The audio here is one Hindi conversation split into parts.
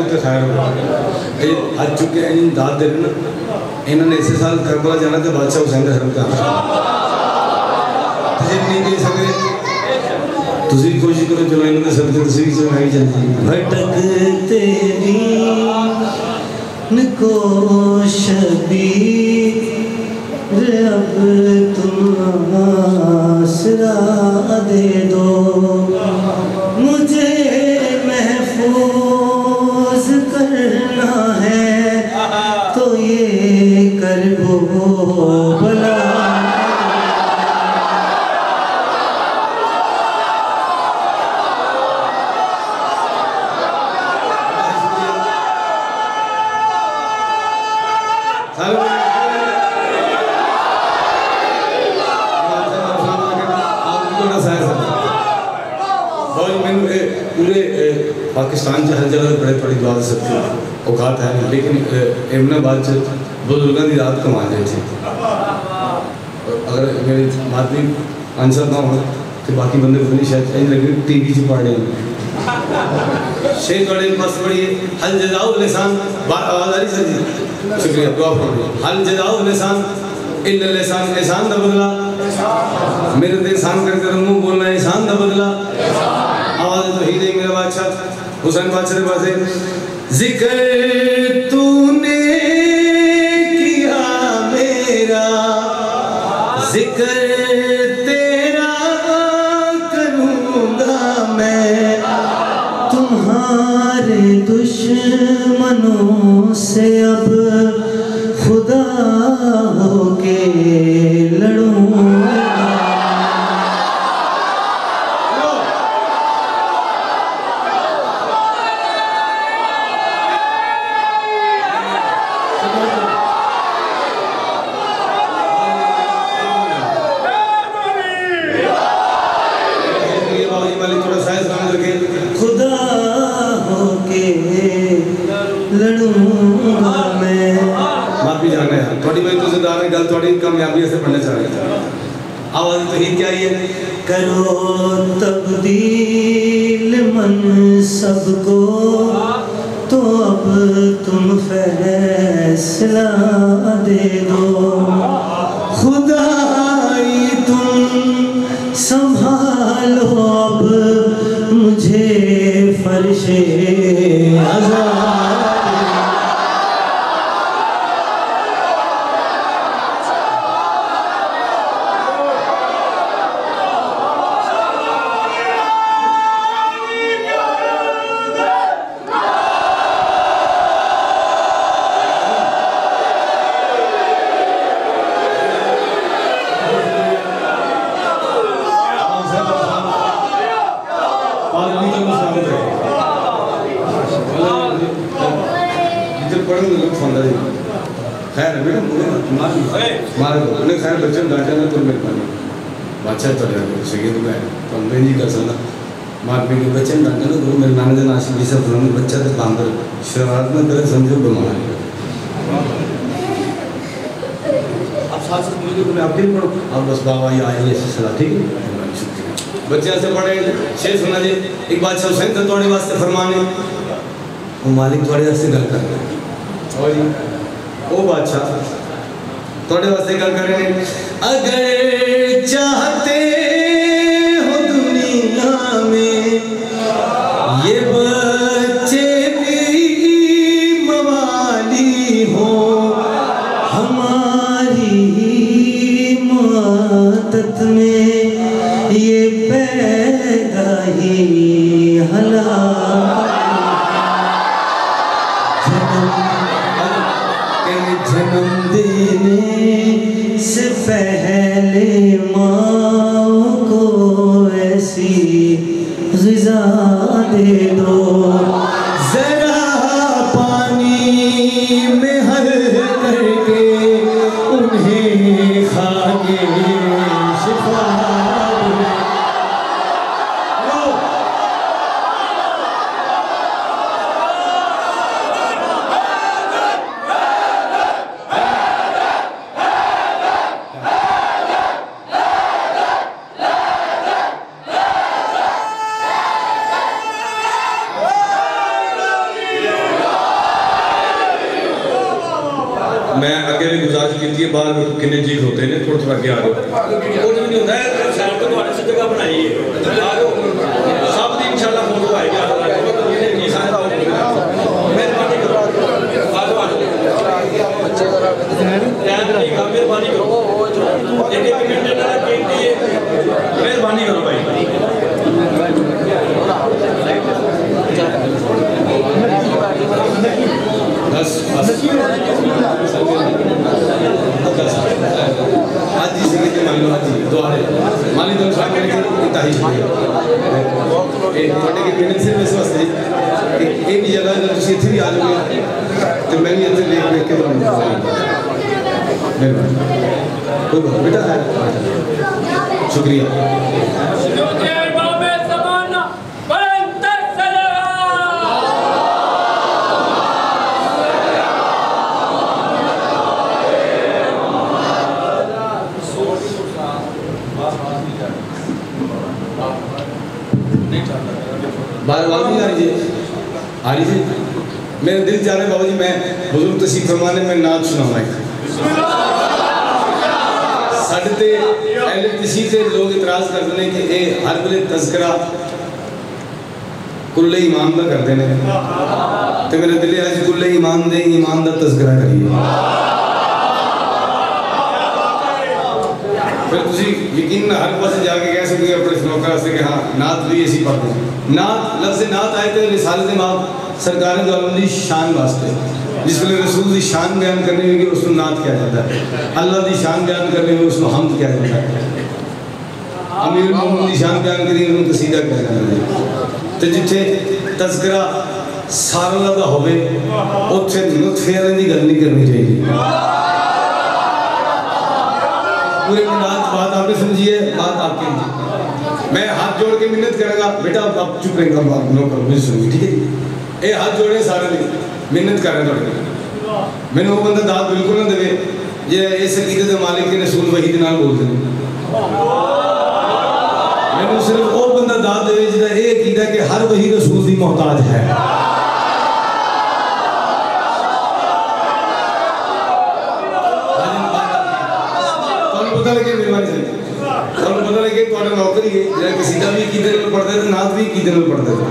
उत्ते खैर हो आज चुके इन दाद दे ना इन्होंने इस साल करबला जाना तो बादशाह हुसैन का धर्म का नहीं दे सकते तुसी कोशिश करो चलो इन्होंने सबसे तुसी भी सुनाई चलती भटकते को शबीर अब तुम आसरा दे दो मुझे महफूज करना है तो ये कर वो भला पाकिस्तान हर जगह बड़े बड़ी दुआ सकते औकात है लेकिन एमनाबाद बुजुर्गों की रात कमा रहे थे अगर मेरी मातमी आंसर ना हो तो बाकी बंदे को नहीं शायद ऐसे लगे टीवी से पढ़ रहे शेख बड़े मस्त पढ़िए हल जजाओ लिसान आवाज आ रही सर जी शुक्रिया दुआ पढ़िए हल जजाओ लिसान इल्ला लिसान एहसान दा बदला मेरे ते एहसान करके मुंह बोलना एहसान दा बदला आवाज तो ही नहीं मेरा बादशाह हुसैन बादशाह के पास जिक्र तूने किया मेरा जिक्र तेरा करूँगा मैं तुम्हारे दुश्मनों से अब खुदा होके लड़ूंगा कामयाबी से पढ़ना चाह रहे थे आवाज तो ही क्या है करो तब्दील मन सबको तो अब तुम फैसला दे दो खुदाई तुम संभालो अब मुझे फर्शे आज़ाद खैर बच्चों डांटा ना तो मेहरबानी बादशाह तो सही मैं तो अंग्रेजी कर सकता मार पी के बच्चे डांटा ना तो मेरे नाना जन आशिक जी सब बच्चा तो काम कर शरारत में करे समझो बीमार आप साथ साथ मुझे तो मैं आपके पढ़ो आप बस बाबा ये आए ऐसे सलाह ठीक है बच्चे ऐसे पढ़े शेर सुना जी एक बादशाह हुसैन का थोड़े वास्ते फरमाने वो मालिक थोड़े वास्ते गल कर रहे और वो बादशाह थोड़े वास्ते गल कर रहे हैं अगर चाहते हो दुनिया में ये बच्चे भी मवाली हो हमारी मदद में ये पैदा ही हला जन्म देने से पहले माँ को ऐसी ग़िज़ा दे दो ज़रा पानी में हल करके उन्हें खाके शिफा मैं अगे भी गुजारिश की है, बाहर किन्ने जी होते हैं, थोड़ा थोड़ा अगे आ जाओ। कुछ भी नहीं होता है, साइड तो तुम्हारे से जगह बनाई है, आ जाओ सब दी इंशाल्लाह फोटो आएगी। जी सारे मेहरबानी करो, आ जाओ मेहरबानी करो, एक एक मिनट मेहरबानी करो भाई। बस आज ही से मान लो, आज ही दोबारे माली तो शाम में तारीफ है थोड़े के पेन से इस वास्ते एक भी जगह जब तुम इतनी आ जाओगे तो मैं भी इतने देख के तुम्हें कोई बात बेटा है, शुक्रिया। बार आवाज नहीं आ रही जी? आ रही जी? मेरा दिल चाह रहा है बाबा जी मैं बुजुर्ग तशरीफ फरमाने में नात सुनाऊंगा। साढ़े अहले तशरीफ से लोग इतराज करते हैं कि ये हर वेले तज़किरा कुल्ले ईमान का करते हैं, तो मेरा दिल है कुल्ले ईमान दे ईमान का तज़किरा करिए। फिर तुसी यकीन हर पास जाके कह सकते हो अपने श्लोक वास्ते कि हाँ नात भी ऐसी पढ़ते हैं। नात लफ्ज़ नात आए थे रिसालत माप सरकार दो आलम दी शान वास्ते, जिस वेले रसूल की शान बयान करनी होगी उसको नात किया जाता है, अल्लाह की शान बयान करनी होगी उसको हमद किया जाता है, अमीर मोमिन की शान बयान करी उसको कसीदा किया जाता है। तो जिथे तज़किरा सारा का होवे उत्थे नुत्फे की गल नहीं करनी चाहिए। पूरे बात आपने समझिए, बात आपकी। मैं हाथ जोड़ के मिन्नत करूँगा बेटा, आप चुप रहेगा, बात नो करो, मुझे सुनिए ठीक है। ये हाथ जोड़े सारे ने मिन्नत कर रहे हैं, मैंने वो बंदा दाद बिल्कुल ना देवे जे इस अकीदत के मालिक के रसूल वही के नाल बोलते हैं। मैंने सिर्फ वो बंदा दाद देवे जिहदा ये अकीदा कि हर वही रसूल की मोहताज है। पता लगे मेहरबानी से पता लगे नौकरी है जरा कसीदा भी की दिन पढ़ते थे, नात भी की दिन पढ़ते थे।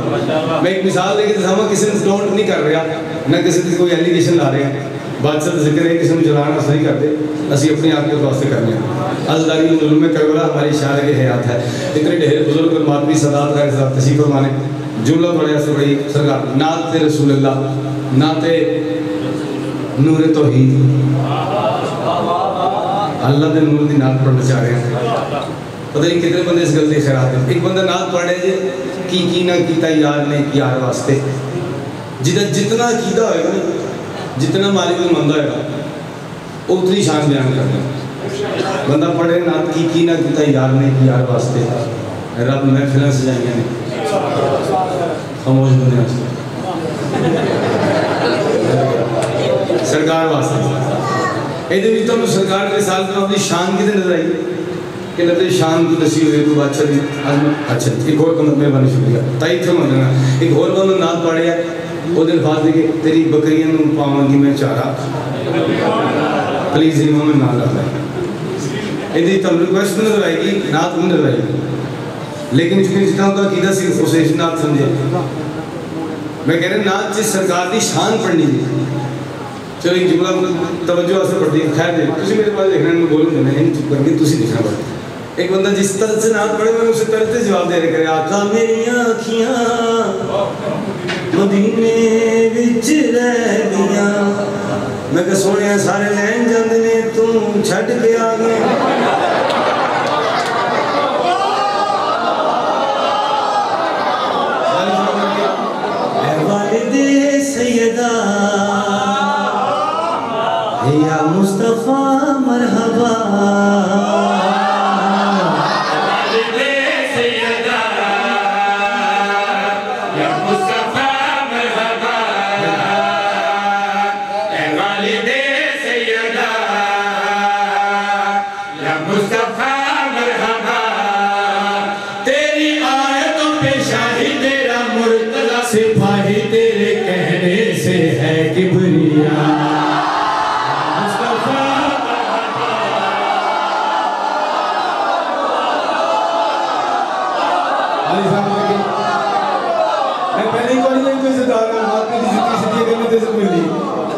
मैं एक मिसाल लेके दसावा, किसी ने डोंट नहीं कर रहा ना किसी की कोई एलिगेशन ला रहे हैं, बादशाह जिक्र है किसी को जलाना सही करते, असं अपने आप के वास्ते करने अजदारी जुल्म करबला हमारी शान के हयात है। इतने ढेर बुजुर्ग मातमी सदात का तशीफ फरमाने जुमला बड़े से बड़ी सरकार नात रसूलुल्लाह नाते नूर तौहीद अल्लाह के नूर की नात पढ़ना चाह रहे हैं। पता नहीं कितने बंदे इस गल के खैरात हैं। एक बंदा नात पढ़े जे की ना कीता यार ने यार वास्ते, जिदा जितना कीदा होएगा जितना मालिक को मंदा होएगा उतनी शान बयान करना। बंदा पढ़े नात की ना कीता यार ने यार वास्ते, रब महफिल सजाइया ने खामोश बंदे सरकार वास्ते। ये सरकार के साल में अपनी शान कितने नजर आई कि नजर शान को दसी हुई तो अच्छा जी अच्छा एक और कम मेहरबानी शुक्रिया ताई थे मंगना। एक और बंदा नात पढ़िया वो दिन बाद देखे तेरी बकरियां पावांगी मैं चारा प्लीज इमाम में ना लगा। यदि तुम रिक्वेस्ट नजर आएगी नात में नजर आएगी, लेकिन चूंकि जितना उनका कीदा सी उसे नात समझे। मैं कह रहा नात से सरकार की शान पढ़नी है। चलो एक जुमला तवज्जो से पढ़ दी खैर दे तुझे मेरे पास देखना मैं बोलूँगा मैं नहीं चुप करके तुझे दिखना पड़ता। एक बंदा जिस तरह से नात पढ़े मैं उसी तरह से जवाब दे रहे करे आका मेरी आँखियाँ मदीने विच रह गईयां। मैं कह सोने सारे लैन जाते ने तू छड़ के आ गया। वालिदे सैयदा या मुस्तफा मरहबा वालिदे सैयदा या मुस्तफा मरहबा वालिदे सैयदा या मुस्तफा मरहबा। तेरी आयतों पे शाही तेरा मुर्तज़ा सिपाही तेरे कहने से है किबरिया।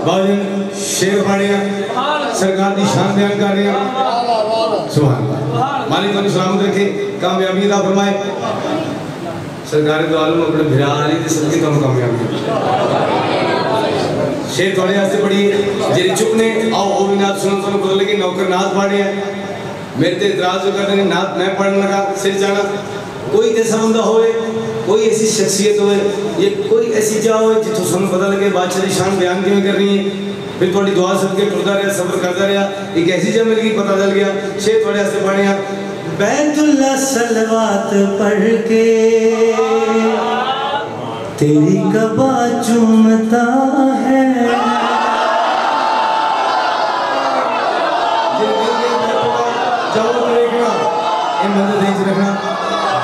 बावजन शेर पढ़े सरकार की शान बयान कर रहे हैं। सुभान अल्लाह। मालिक तुम सलामत रखे, कामयाबी अता फरमाए। सरकार के आलम अपने भिरा अली दे सदके तुम कामयाबी। शेर थोड़े वास्ते पढ़िए जेरी चुप ने आओ ओ भी नात सुनो तुम पता लगे नौकर नात पढ़े मेरे ते इतराज करते ने नात मैं पढ़ने लगा सिर जाना। कोई ऐसा बंदा होए, कोई ऐसी शख्सियत होए, ये कोई ऐसी जगह होए जिथों सानू पता लगे बादशाह की शान बयान किवें करनी है। फिर थोड़ी दुआ सदके टुरदा रहा, सब्र करता रहा, एक ऐसी जगह मिल गई पता चल गया। शेर थोड़े वास्ते पढ़िया बैतुल्लाह सलवात पढ़ के तेरी कबा चूमता है।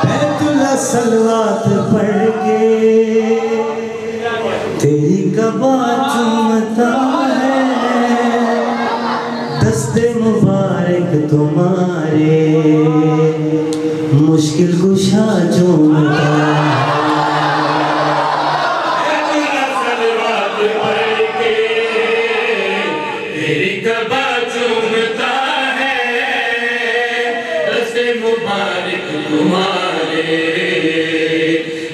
बैतुल्लाह सलवात पढ़ के तेरी कबा चूमता है। दस्ते मुबारक तुम्हारे मुश्किल कुशा चूमता है।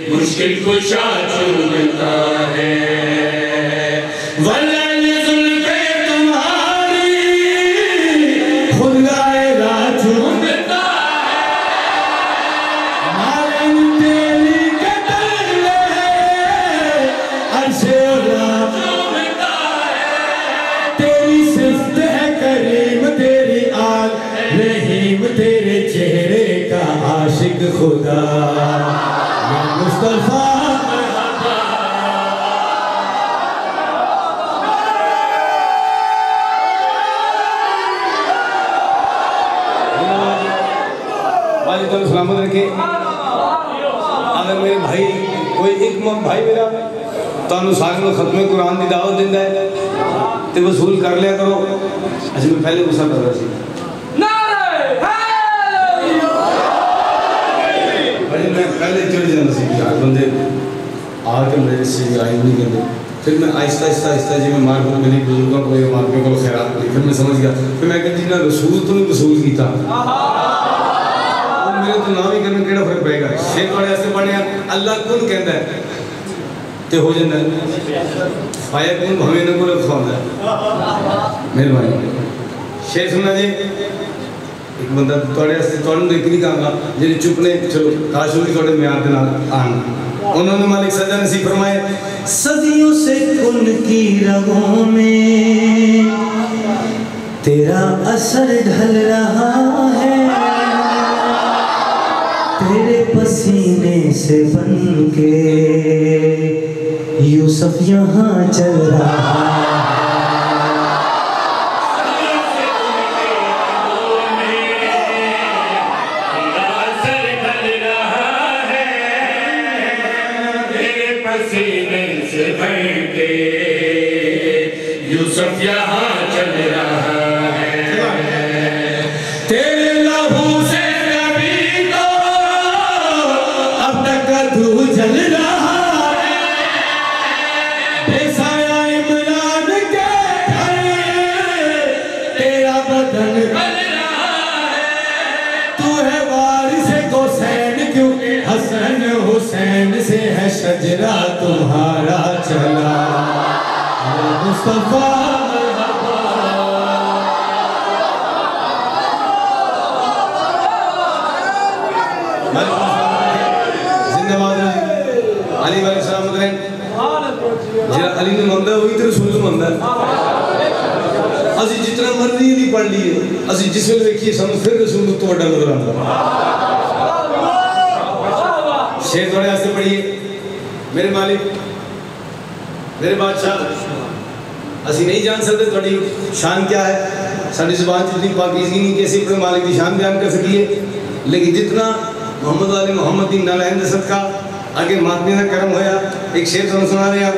मुश्किल कुशा चूमता है। वलन जुल्फे तुम्हारी खुदाए राह चूमता है। मालन तेरी कदर है अर्शे राह चूमता है। तेरी सिफ्त है करीम तेरी आल रहीम तेरे चेहरे का आशिक खुदा मुस्तफा। सलामत रखे। अगर मेरे भाई कोई एक भाई मेरा तो सारे खत्म कुरान की दावत देता है तो वसूल कर लिया करो। अच्छा मैं पहले गुस्सा कर रहा थी मैं पहले चढ़ जाना सी यार बंदे आके मेरे से आई नहीं कहते। फिर मैं आहिस्ता आहिस्ता आहिस्ता जी मैं मार को मेरी बुजुर्गों को मार्के को खैरात ली। फिर मैं समझ गया, फिर मैं कहती ना रसूल तो नहीं वसूल किया मेरे तो ना भी करने केड़ा फर्क पेगा। शेर वाले ऐसे पढ़े अल्लाह कौन कहता है ते हो जाता है फाया कौन भवे न को रखवांदा है। मेहरबानी शेर सुनना जी। एक बंदा थोड़े वास्ते थोड़े एक नहीं कहूँगा जिन्हें चुप ने चलो काश भी थोड़े म्यार के नाल आन। उन्होंने मालिक सजा नसीब फरमाए। सदियों से उनकी रगों में तेरा असर ढल रहा है। तेरे पसीने से बन के यूसुफ यहाँ चल रहा है। यूसुफ यहाँ चल रहा है। तेरे लहू से नबी को अब तक तू जल रहा है। बेसाया इमरान के घर तेरा बदन जल रहा है। तू है वारिस हुसैन क्योंकि हसन हुसैन से है शजरा तुम्हारा चला मुस्तफा। जिंदाबाद अली वाले सलामत रहें। जेड़ा अली ने मंदा वही तो रसूल ने मंदा। असि जितना मर्जी दी पढ़ लिए असि जिस वेले देखिए सानू फिर रसूल तो बड़ा नजर आता। शेर थोड़े वास्ते पढ़िए मेरे मालिक मेरे बादशाह असी नहीं जान सकते थोड़ी शान क्या है। साड़ी जुबान जितनी पाकीज़गी नहीं कैसे अपने मालिक की शान बयान कर सकी है। लेकिन जितना मोहम्मद वाले मोहम्मद दी नालैन सदका आगे मातमी का करम होया। एक शेर तुम सुना रहे हैं।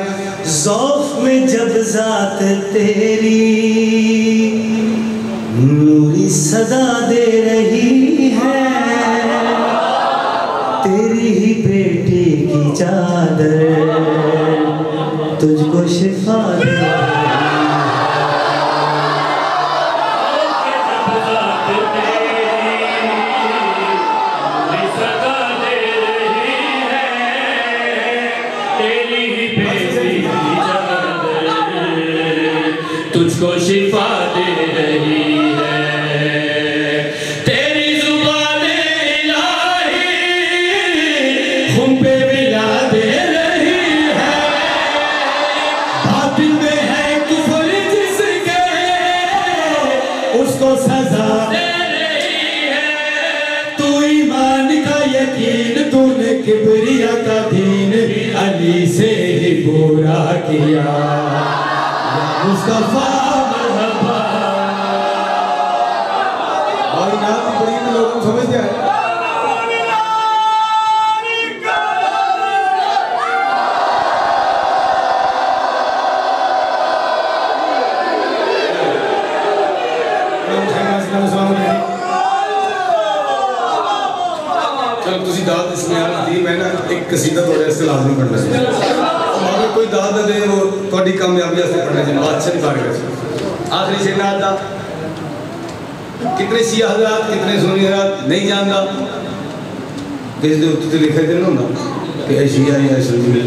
ज़ौफ़ में जब ज़ात तेरी नूरी सदा दे रही है। तेरी ही बेटी की चादर तुझको शिफा दे। उसको शिफा दे रही है। तेरी जुबान इलाही हम पे मिला दे रही है। बातिल में है कुफर जिसके उसको सजा दे रही है। तू ईमान का यकीन तूने किबरिया का दीन अली से ही पूरा किया। मुस्तफा मरहबा और नात की बड़ी में लोग समझते हैं। चलो तुसी दाद इसमें यार दी मैं ना एक कसीदा थोड़े से लाजमी पढ़ना चाहिए। अगर कोई दाद दे वो थोड़ी कामयाबी से पढ़ना चाहिए। बादशाह की बारे में आखिरी शेर नाल दा कितने शिया हजरात कितने सुन्नी हजरात नहीं जानता किसी के उत्ते लिखे दिन होंगे कि यह शिया या सुन्नी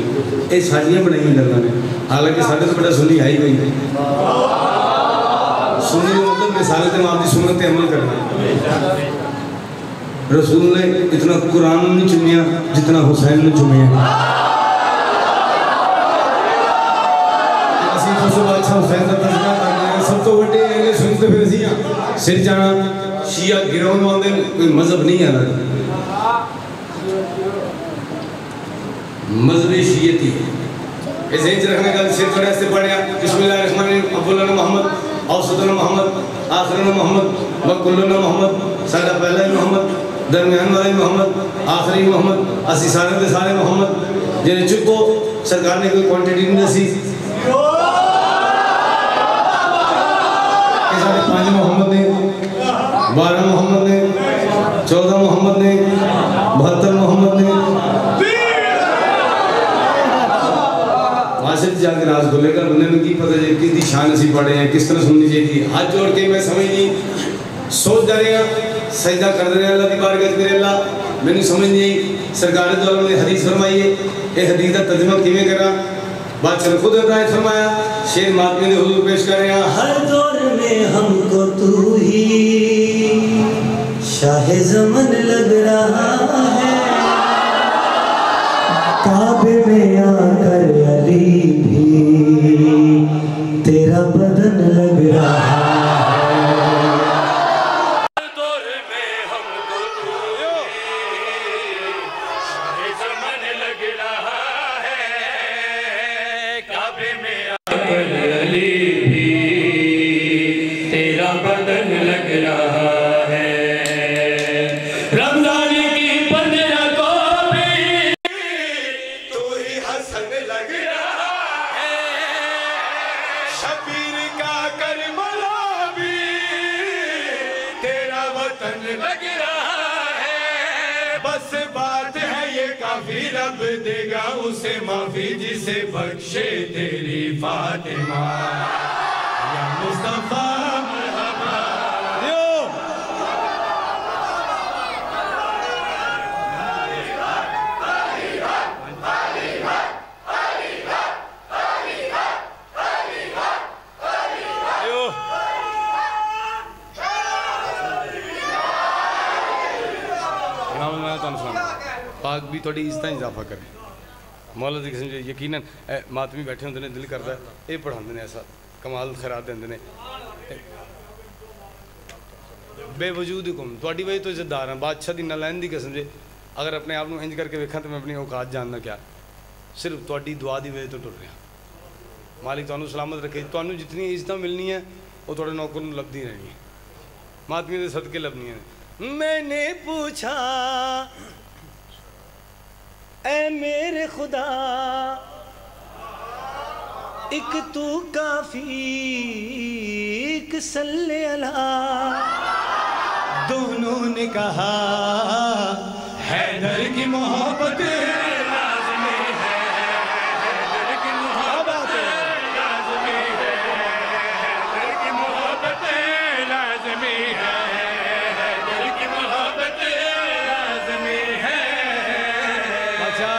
ये साड़ियाँ बनाई गल्लां ने। हालांकि साढ़े तो बड़ा सुन्नी है ही कोई नहीं। सुन्नी का मतलब रिसालत इमाम की सुन्नत पे अमल करना। रसूल ने इतना कुरान नहीं चुनिया जितना हुसैन ने चुनिया। बादशाह हुसैन का तज़किरा करना है सब तो बड़े अहले सुन्नत फिर असीं सिर जाना शिया गिरोह में आते कोई मजहब नहीं है अलग मजहब शियती ऐसे ही रखने का सिर थोड़ा से पढ़िया बिस्मिल्लाहिर्रहमानिर्रहीम अव्वलना मोहम्मद औसतना मोहम्मद आखिरना मोहम्मद वकुल्लना मोहम्मद साडा पहला ही मोहम्मद दरमियान वाला ही मोहम्मद आखिरी मोहम्मद असी सारे दे सारे मोहम्मद जिन्हें चुको सरकार ने कोई क्वांटिटी नहीं दसी साढ़े 5 मोहम्मद ने 12 मोहम्मद ने 14 मोहम्मद ने 72 मोहम्मद ने वासिफ जाके राज खोलेगा बंदे को की पता है किसकी शान सी पड़े हैं किस तरह सुननी चाहिए। हाथ जोड़ के मैं समझ नहीं सोच जा रहे हैं सजदा कर रहे हैं अल्लाह की बारगाह में। अल्लाह मैंने समझ नहीं सरकार द्वारा ने हदीस फरमाई है ये हदीस का तर्जुमा किवें करा बादशाह खुद हदायत फरमाया शेर मातमी ने हुजूर पेश कर रहे हैं। हर दौर में हमको तू ही शाहे ज़मन लग रहा है। काबे में आकर अली भी तेरा बदन लग रहा है। हर दौर में हमको तू ही शाहे ज़मन लग रहा है। काबे में आकर अली भी तेरा बदन लग रहा है। रमजान की 15 को भी तू ही हसन लग रहा है। शबीर का करबला भी तेरा वतन लग रहा है। बस बात है ये काफी रब देगा उसे माफी जिसे बख्शे तेरी फातिमा या मुस्तफा मरहबा। पाक भी थोड़ी इस तरह इजाफा करे मौला दी किस्म यकीनन मातमी बैठे होंगे दिल करता है ये पढ़ाते हैं ऐसा कमाल खैरात देंगे ने बेवजूद हुकुम थोड़ी वजह तो इज्जतदार हाँ बादशाह की नलैन की किस्म जे अगर अपने आप को इंज करके वेखा तो मैं अपनी औकात जानना क्या सिर्फ थोड़ी दुआ की वजह तो टुर रहा। मालिक तुहानू सलामत रखे तुहानू जितनी इज्जत मिलनी है वो थोड़े नौकर नूं लभदी रहनी है मातमी के सदके लभनी है। मैंने पूछा ऐ मेरे खुदा एक तू काफी एक सल्ले अला। दोनों ने कहा हैदर की मोहब्बत लाज़मी है। हैदर की मोहब्बत लाज़मी है। हैदर की मोहब्बत लाज़मी है। हैदर की मोहब्बत लाज़मी है। अच्छा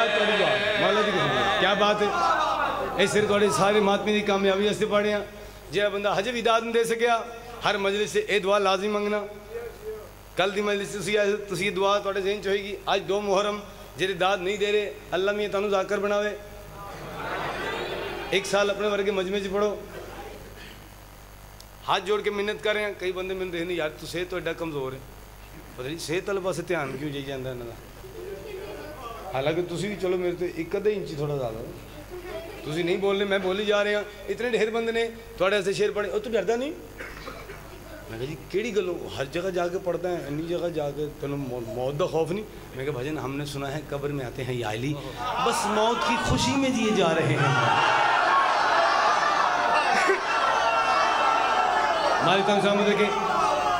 क्या बात है इस सिर थोड़े सारे मातमी की कामयाबी वास्ते पढ़े हैं जो बंदा हजे भी दाद नहीं दे सकिया हर मजलिस से ये दुआ लाजमी मंगना। कल की मजलिस तुसी दुआ थोड़े जहन च होएगी। आज 2 मुहर्रम जेरे दाद नहीं दे रहे अल्लाह मियां तुहानू जाकर बनावे। 1 साल अपने वर्गे मजमे च पढ़ो, हाथ जोड़ के मिन्नत कर रहे हैं। कई बंदे मैंने देखने यार तू सेहत तो एडा कमज़ोर है, पता नहीं सेहत वाले पास ध्यान क्यों जाई जाता इन्हों का। हालांकि तुसी भी चलो मेरे तो 1 अद्धे इंच थोड़ा ज़्यादा तुसी नहीं बोल रहे, मैं बोली जा रहा। इतने ढेर बंदे ने थोड़े ऐसे शेर पढ़े, तू डरदा नहीं? मैं कहा जी केड़ी गलों, हर जगह जाके पढ़ता है, इन्नी जगह जाके तेन मौत का खौफ नहीं? मैं कहा भजन हमने सुना है कब्र में आते हैं याली, बस मौत की खुशी में जिए जा रहे हैं। मालिक तुम सामने देखे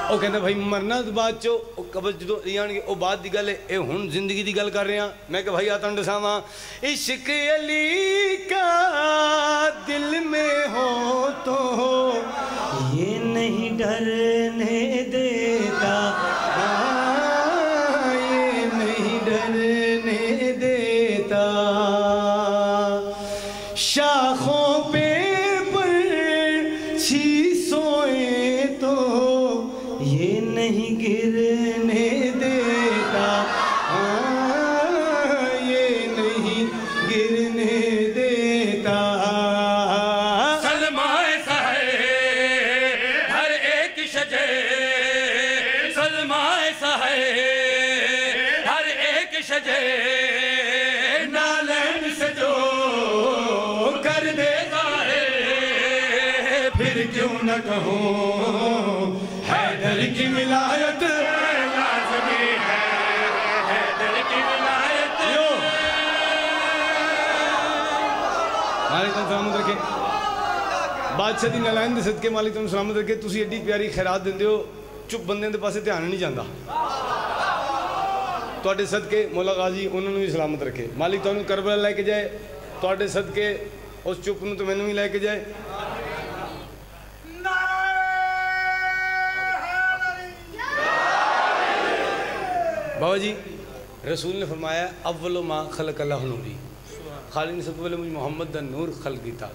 वो कहते भाई मरना तो बाद चो कब्र जो जाएंगे वो बाद की गल है, ये हुण जिंदगी की गल कर रहे हैं। मैं कहा भाई आ तुहानू दसावां इश्क अली का दिल में हो तो ये नहीं डरने देता, ये नहीं डरने देता, शाखों पे पंछी सोए तो ये नहीं गिरने देता, ये नहीं गिरने देता। सलमाए सहे हर एक शजे, सलमाए सहे हर एक शजे, नालन से जो कर दे जाए फिर क्यों न कहूँ हैदर की विलायत लाज़मी है, हैदर की विलायत। मालिक तुम सलामत रखे, बादशाह दी नलायन दे सदके मालिक तुम सलामत रखे। तुसी एडी प्यारी खैरात दिंदे हो, चुप बंदे दे पासे ध्यान नहीं जाता। तुहाडे सदके मौला गाजी उन्होंने भी सलामत रखे। मालिक तुहानू करबला लैके जाए, तुहाडे सदके उस चुप नूं तो मैनू भी लैके जाए। बाबा जी रसूल ने फरमाया अव्वलो माँ खलक अल्लाह नूरी, खाली ने सबसे पहले मुझे मोहम्मद दा नूर खल किया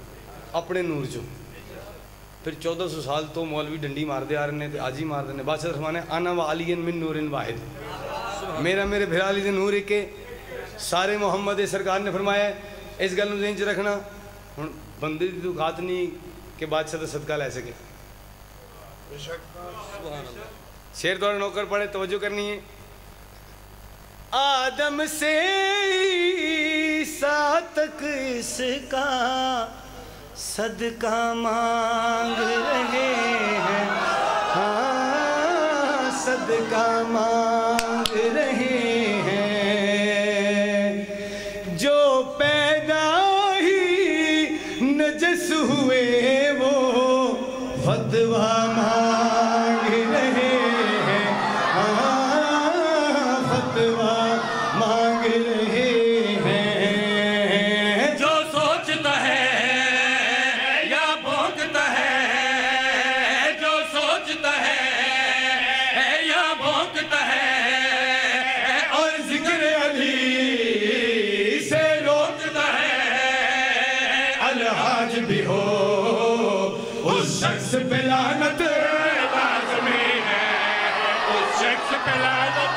अपने नूर चो। फिर 1400 साल तो मौलवी डंडी मारते आ रहे हैं तो आज ही मारते हैं। बादशाह फरमाने आना व अलीन मिन नूरिन वाहिद, मेरा मेरे फिर अली दे नूर एक सारे मोहम्मद सरकार ने फरमाया। इस गल में ज़हन च रखना, हुण बंदे की तो औकात नहीं कि बादशाह का सदका लै सके। शेर थोड़ा नौकर पड़े, तवज्जो करनी है। आदम से ईसा तक इसका सदका मांग रहे हैं, हाँ सदका मांग रहे हैं। जो पैदा ही नजस हुए वो फतवा मांग रहे हैं, हाँ फतवा मांग रहे हैं। जो सोचता है या भोंकता है, जो सोचता है या भोंकता है और जिक्र अली से रोकता है, अलहाज भी हो उस शख्स पे लानत लाज़मी है, उस शख्स पे लानत।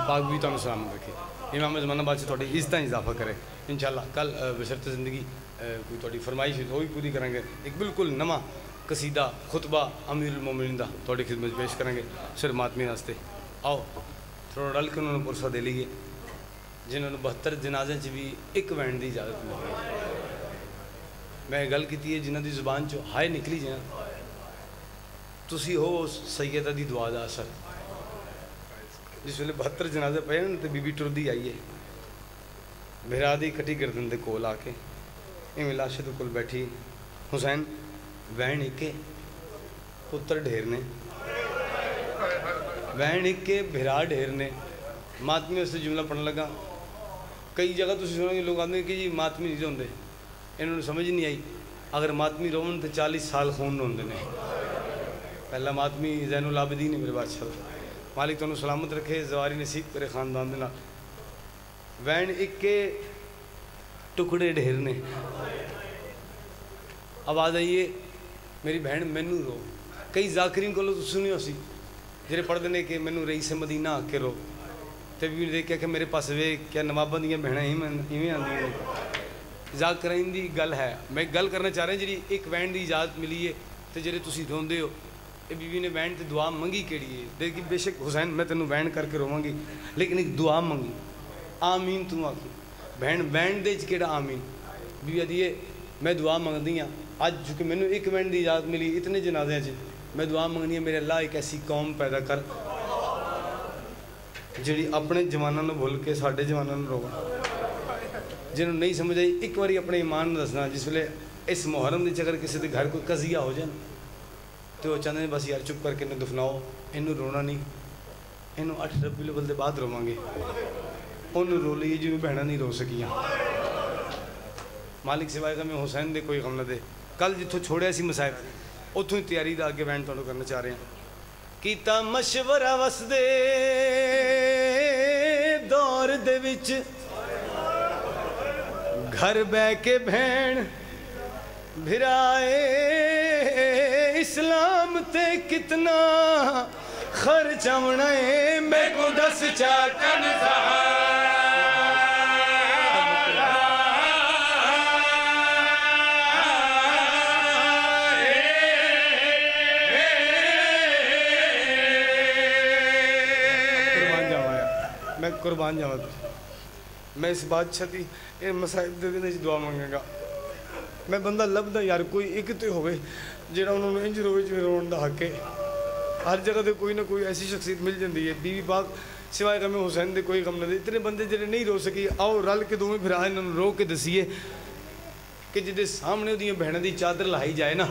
पाक भी तुम सलामत रखे। इमाम ज़माना बादशाह थोड़ी इज्जत इजाफा करे इंशाअल्लाह। कल बशरत ज़िंदगी कोई थोड़ी फरमाइश हो भी पूरी करेंगे। एक बिल्कुल नवा कसीदा खुतबा अमीरुल मोमिनीन दा थोड़ी खिदमत पेश करेंगे सिर मातमी वास्ते। आओ थोड़ा रल के उन्होंने पुरसा दे लीए जिन्होंने 72 जनाजे च भी एक वैन की इजाजत मिली। मैं गल की है जिन्हों की जुबान चो हाय निकली जाए, तुसी हो सैयदा दी दुआ का असर। जिस वे 72 जनाजे पे तो बीबी टुरदी आई है बिरा दी कटी गर्दन के कोल आके इवें लाशे के कोल बैठी। हुसैन वैन इके पुत्र ढेर ने, वैन इके बिरा ढेर ने। मातमी उससे जुमला पढ़ने लगा कई जगह तुम सुनोगे लोग आते कि जी मातमी नहीं रोंदे, इन्होंने समझ नहीं आई। अगर मातमी रोवन तो 40 साल खून रोंदे ने। पहला मातमी जैनुल आबिदीन ने मेरे बादशाह, मालिक तुहानू सलामत रखे, जवारी नसीब करे खानदान दे नाल। वैन एक के टुकड़े ढेर ने। आवाज़ आई है मेरी बहन मैनू रो। कई जाकरीन को सुनियो सी जेरे पढ़ते हैं कि मैनू रही से मदीना आके रो, तो भी देखा कि मेरे पास वे क्या नवाबा दी भैन इवें आदि जाकरीन की गल है। मैं गल करना चाह रहा जी एक वैन की इजाज़त मिली है तो जेरे तुसी रोंदे हो, ये बीवी ने वैन तो दुआ मंगी केड़ी है। देखी बेशक हुसैन मैं तेनों वैन करके रोवांगी, लेकिन एक दुआ मंगी, आमीन तू आखी। बहन वैन दे केड़ा आमीन। बीवी आदि मैं दुआ मंगदी हाँ, अज चूँकि मैनू एक वैन की इजाज़त मिली इतने जनाजे च, मैं दुआ मंगनी है मेरे अल्लाह एक ऐसी कौम पैदा कर जी अपने जवानों को भुल के साढ़े जवानों को रोवा। जिन्होंने नहीं समझ आई एक बार अपने ईमान दसना, जिस वे इस मुहर्रम के अगर किसी के घर कोई कजिया हो जाए तो वो चाहते हैं बस यार चुप करके इन्हें दफनाओ, इनू रोना नहीं, इनू 8 रबीउल अव्वल के बाद रोवांगे, उन्होंने रो लीए जिन्होंने भैन नहीं रो सकियाँ। मालिक सिवाय का मैं हुसैन दे कोई गम न दे। कल जितों छोड़िया सी मसायब उतों ही तैयारी का अगे वैन तुहानू करना चाह रहे हैं। कीता मशवरा वसदे दौर दे विच घर बह के भैन भिराए, इस्लाम ते कितना खर्चावना है मैं को दस चाकन मैं कुर्बान जावा। मैं इस बादशाह की ये मसाइब दे दिन दुआ मंगेगा। मैं बंदा लभदा यार कोई एक तो होवे जेड़ा उन्होंने इंज रोवे जिवें रोण दा हक है। हर जगह तो कोई ना कोई ऐसी शख्सियत मिल जाती है। बीवी पाक सिवाय का मैं हुसैन दे कोई गम न दे। इतने बंदे जेड़े नहीं रो सकी, आओ रल के दोवें फिर इन्होंने रो के दसीए कि जिदे सामने उहदियां भैणां दी चादर लहाई जाए ना,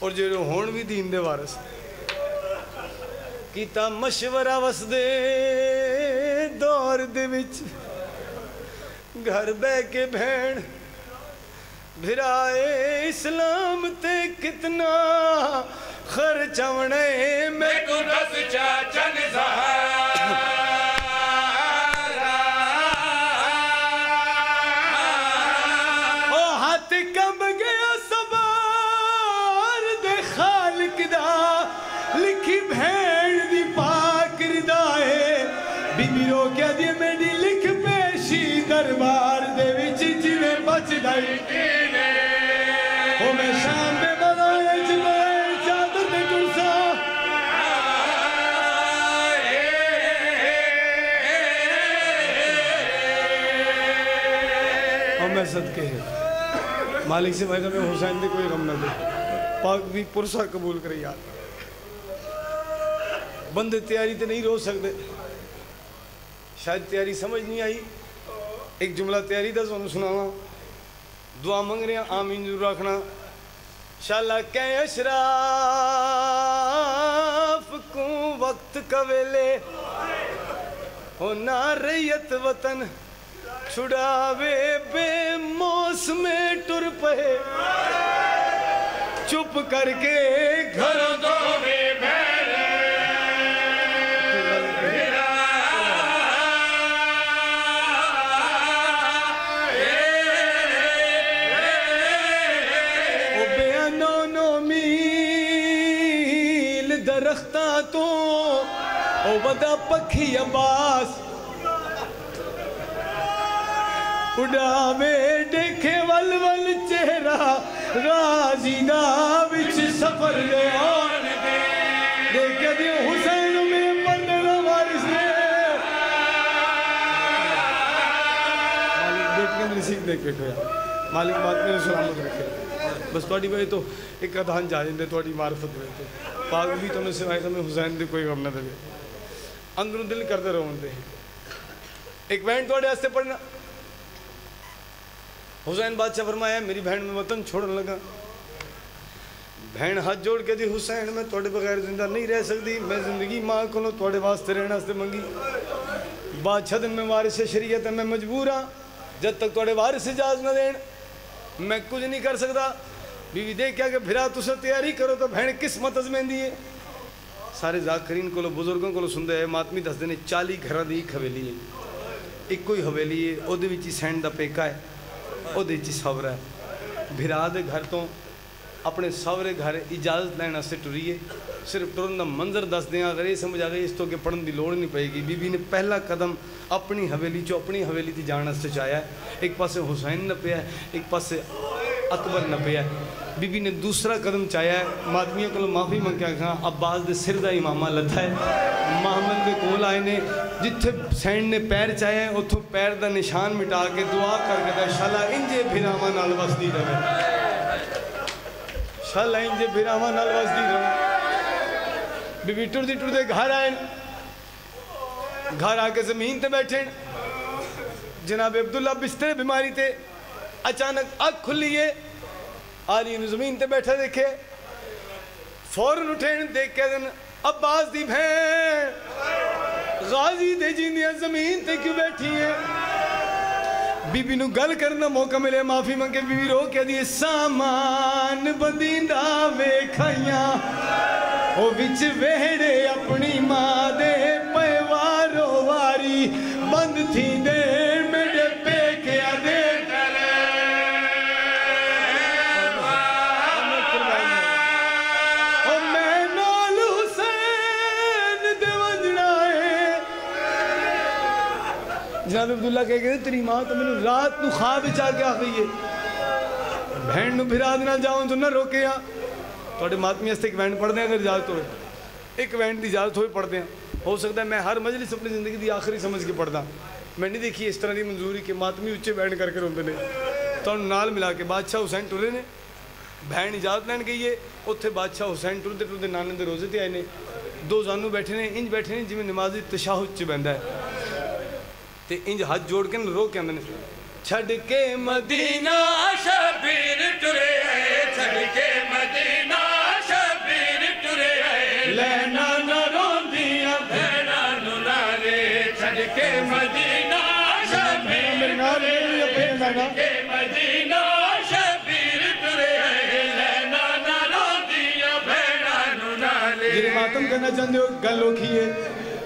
और जेड़े होण भी दीन दे वारस। कीता मशवरा वसदे दौर दे विच घर बह के भैन भिराए, इस्लाम ते कितना खर्चावना है मैं को दस चाचन ओ हाथ कब गया सवार दे खालिक दा लिखी भैन दी पाक रिदाए। बीबी रो क्या दी मेरी लिख पेशी दरबार दे विच जिवें बचदा ने ओ मैं शाम दे बनाए जमाए चादर दे कुर्सा ओ मैं सदके मालिक से भाई का मैं हुसैन दे कोई गम ना दे। पाक भी पुरसा कबूल करे यार। बंदे तैयारी तो नहीं रो सकते, शायद तैयारी समझ नहीं आई। एक जुमला तैयारी का तुहानू सुनावा, दुआ मंग रहे हैं आमीन जरूर आखना। शाला कै अशराफ को वक्त कवेले हो ना रैयत वतन छुड़ावे बेमौसमे टुर पे चुप करके घरों दो दरख्ता तो ओ बदा पखी अब्बास उड़ावे देखे वल वल चेहरा गाजी दा विच सफर दे आन दे देखे दी हुसैन में बंदना वारिस ने मालिक देख के नसीब देख बैठो यार। मालिक बात मेरे सलामत रखे। बस थोड़ी वजह तो एक अधान जा जाते थोड़ी मार्फत में तो पाक भी तुमने सिवाय तो मैं हुसैन दे कोई गम ना दे। अंदरों दिल करते रोते एक बहन थोड़े वास्ते पढ़ना। हुसैन बादशाह फरमाया मेरी बहन में वतन छोड़ने लगा, भैन हाथ जोड़ के दी हुसैन मैं थोड़े बगैर जिंदा नहीं रह सकती, मैं जिंदगी माँ को थोड़े वास्ते रहने वास्ते मंगी। बादशाह दिन में वारिस शरीयत मैं मजबूर हाँ, जब तक थोड़े वारिस इजाज़त न देन मैं कुछ नहीं कर सकता। बीवी देख क्या कि फिर तुम तैयारी करो तो भैन किस्मत अजमेंदी है। सारे जाकरीन को बुजुर्गों को सुनते हैं, मातमी दसते हैं 40 घर की एक हवेली है, एक ही हवेली है, वो सैन का पेका है, वो सवरा है। भिरा दे घर तो अपने सवरे घर इजाज़त लैन वास्ते टुरीए, सिर्फ टुरन का मंजर दस दें, अगर ये समझ आ गई इस तो अगे पढ़ने की लोड़ नहीं पेगी। बीबी ने पहला कदम अपनी हवेली चो अपनी हवेली की जाने वास्ते चाया है। एक पासे हुसैन नपया है, एक पासे अकबर नपया है। बीबी ने दूसरा कदम चाया है, मातमियों को माफ़ी मंग्या कहा अब्बास दे सिर का इमामा लथा है, मोहम्मद के कोल आए ने जिथे सैन ने पैर चाया है उतों पैर का निशान मिटा के दुआ करके शाला इंजे भिरावां नाल वसदी रहे, शाला इंजे भिरावां नाल वसदी रहे। बीबी टुरदी टुरदे घर आए, घर आके जमीन ते बैठे। जनाब अब्दुल्ला बिस्तर बीमारी ते अचानक अख खुली है, आली ने जमीन ते बैठा देखे, फौरन उठे देख के दिन अब्बास दी भैन गाजी दे जिंदियां जमीन ते क्यों बैठी है। बीबी नू गल करना मौका मिले, माफी मंगे। बीबी रो के दी सामान बंदींदा वेखाइयां ओ विच वेड़े अपनी मां दे पैवारो वारी बंद थी दे मेरे पेकिया दे जनाब अब्दुल्ला कह गए तेरी माँ तो मैंने रात को ख्वाब च आके आ गई है, बहन को फिरा देना जाऊँ तो ना रोके आ। थोड़े मातमी वास्ते एक वैंड पढ़ते हैं, अगर इजाजत हो एक वैंड की इजाजत हो पढ़ते हैं। हो सकता है मैं हर मजलिस अपनी ज़िंदगी की आखिरी समझ के पढ़दा, मैं नहीं देखी इस तरह की मंजूरी कि मातमी उच्चे बैंड करके रोंदे ने। तो नाल मिला के बादशाह हुसैन टुरे ने, बहन इजाजत लैन गई है, उत्थे बादशाह हुसैन टुरते टुरते नाने के रोजे ते आए ने। दो जानू बैठे ने, इंज बैठे ने जिवें नमाजी तशाहुद च बंदा है, ते इंज हाथ जोड़ के रो के आंदे ने छड़ के मदीना शबीर टुरे आए, छड़ के मदीना शबीर टुरे आए, लैना ना रोंदियां भैना नु नाले, छड़ के मदीना शबीर नाले छड़ के मदीना शबीर टुरे आए, लैना ना रोंदियां भैना नु नाले। जिहड़े मातम करना चाहते हो गल औखी है।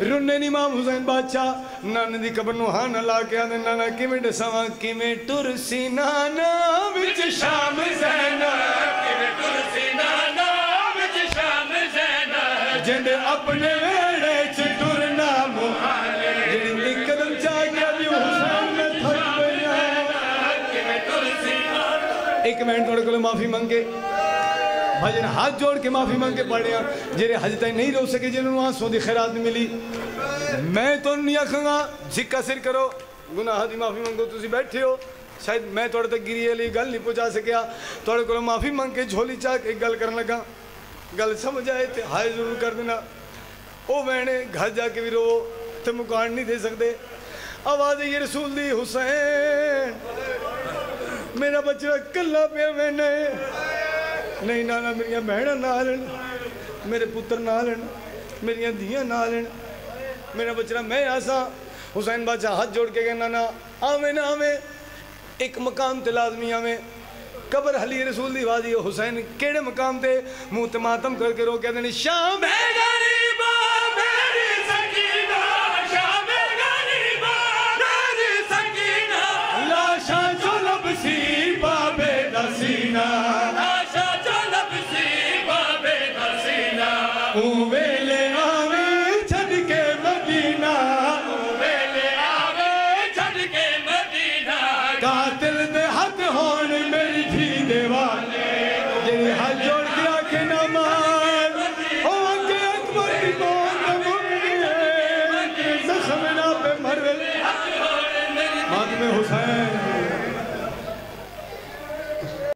रुन्ने नी इमाम हुसैन बादशाह नाने दी कबर नूं हां ना ला के आंदे नाना किवें दसावां किवें टुरसी नाना विच शाम ज़ैना, किवें टुरसी नाना विच शाम ज़ैना, जिंदे अपने वेड़े च टुरना मुहाले, जिंदी कदम चा गया भी हुसैन ने थक गया। किवें टुरसी नाना। एक मिनट थोड़े को माफी मंगे, भजन हाथ जोड़ के माफी मांग के पढ़िया जेरे हज तक नहीं रो सके, जिन्होंने आंसू की खैरात नहीं मिली। मैं तो नहीं आखांगा झिक्का सिर करो, गुनाह की माफी मंगो। तुम बैठे हो, शायद मैं थोड़े तक गिरी वाली गल नहीं पहुँचा सकिया, थोड़े को माफी मंग के झोली चाह के गल कर लगा, गल समझ आए तो हाय जरूर कर देना। वो मैंने घर जाके भी रो तो मुकान नहीं दे सकते। आवाज़ ये रसूल दी हुसैन मेरा बच्चा कला पे मैंने नहीं नाना मेरिया भैन नाल, मेरे पुत्र नाल, मेरिया धियाँ नाल, मेरा बच्चा मैं आसा। हुसैन बादशाह हाथ जोड़ के कहना ना आवे ना आवे, एक मकाम ते लाजमी आवे। कबर हली रसूल दी वादी हुसैन केड़े मकाम ते मुँह ते मातम करके रो के देनी शाम लाशा जो लबसी बाबे दसीना, वेले आवे छड़ के मदीना, वेले आवे छड़ के मदीना, कातिल दे हथ हो